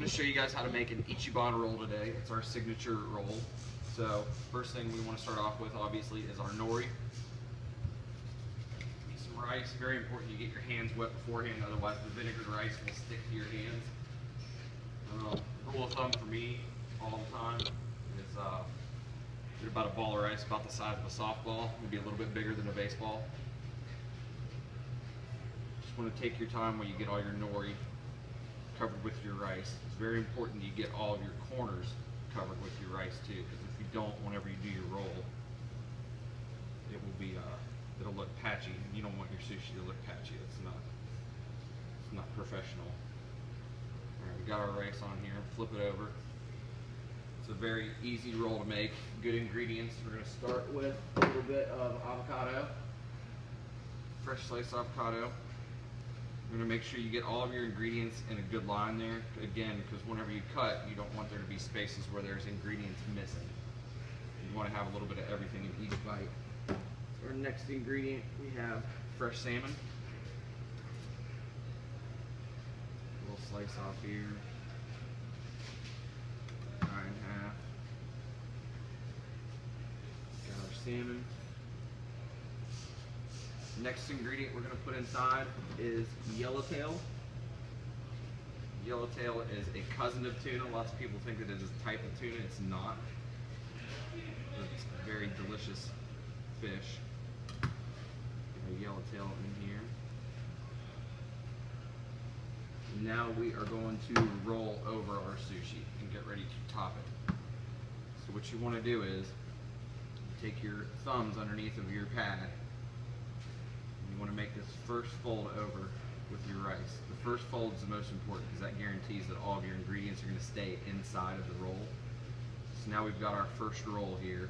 going to show you guys how to make an Ichiban roll today. It's our signature roll. So first thing we want to start off with obviously is our nori. Need some rice. Very important you get your hands wet beforehand, otherwise the vinegared rice will stick to your hands. Rule of thumb for me all the time is get about a ball of rice about the size of a softball, maybe a little bit bigger than a baseball. Just want to take your time when you get all your nori covered with your rice. It's very important you get all of your corners covered with your rice too, because if you don't, whenever you do your roll, it will be it'll look patchy, and you don't want your sushi to look patchy. It's not professional. All right, we got our rice on here. Flip it over. It's a very easy roll to make. Good ingredients. We're going to start with a little bit of avocado, fresh sliced avocado. You're going to make sure you get all of your ingredients in a good line there. Again, because whenever you cut, you don't want there to be spaces where there's ingredients missing. You want to have a little bit of everything in each bite. So our next ingredient, we have fresh salmon. A little slice off here. Cut in half. Got our salmon. Next ingredient we're going to put inside is yellowtail. Yellowtail is a cousin of tuna. Lots of people think that it is a type of tuna. It's not. It's a very delicious fish. Get our yellowtail in here. Now we are going to roll over our sushi and get ready to top it. So what you want to do is take your thumbs underneath of your pad. You want to make this first fold over with your rice. The first fold is the most important because that guarantees that all of your ingredients are going to stay inside of the roll. So now we've got our first roll here,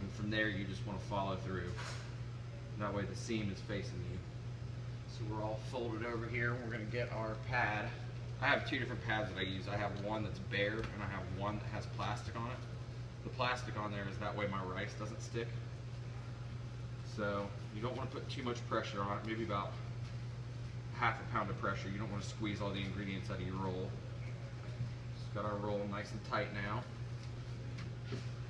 and from there you just want to follow through. That way the seam is facing you. So we're all folded over here. We're going to get our pad. I have two different pads that I use. I have one that's bare and I have one that has plastic on it. The plastic on there is that way my rice doesn't stick. So you don't want to put too much pressure on it, maybe about half a pound of pressure. You don't want to squeeze all the ingredients out of your roll. Just got our roll nice and tight now.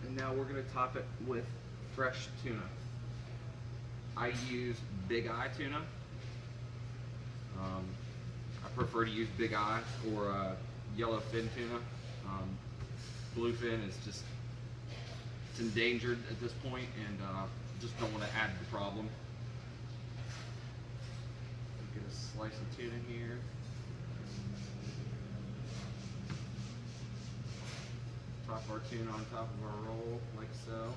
And now we're going to top it with fresh tuna. I use Big Eye tuna. I prefer to use Big Eye or yellowfin tuna. Bluefin is just, it's endangered at this point, and just don't want to add to the problem. Get a slice of tuna here. Top our tuna on top of our roll, like so.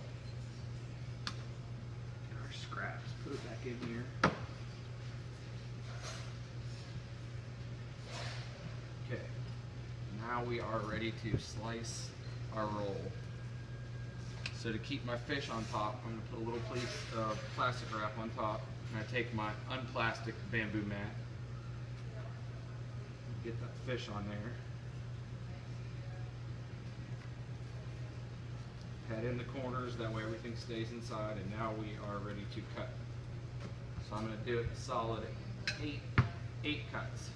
Get our scraps, put it back in here. Okay, now we are ready to slice our roll. So to keep my fish on top, I'm going to put a little piece of plastic wrap on top, and I take my unplastic bamboo mat, get that fish on there, pat in the corners, that way everything stays inside, and now we are ready to cut. So I'm going to do it solid eight cuts.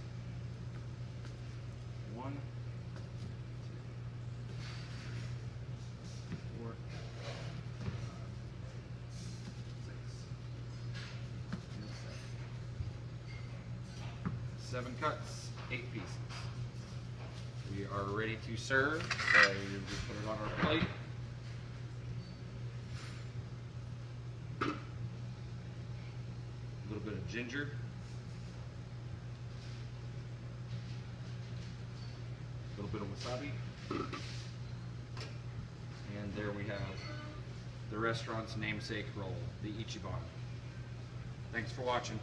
1, 2, 4, 7 cuts, 8 pieces. We are ready to serve, so you just put it on our plate. A little bit of ginger. A little bit of wasabi. And there we have the restaurant's namesake roll, the Ichiban. Thanks for watching.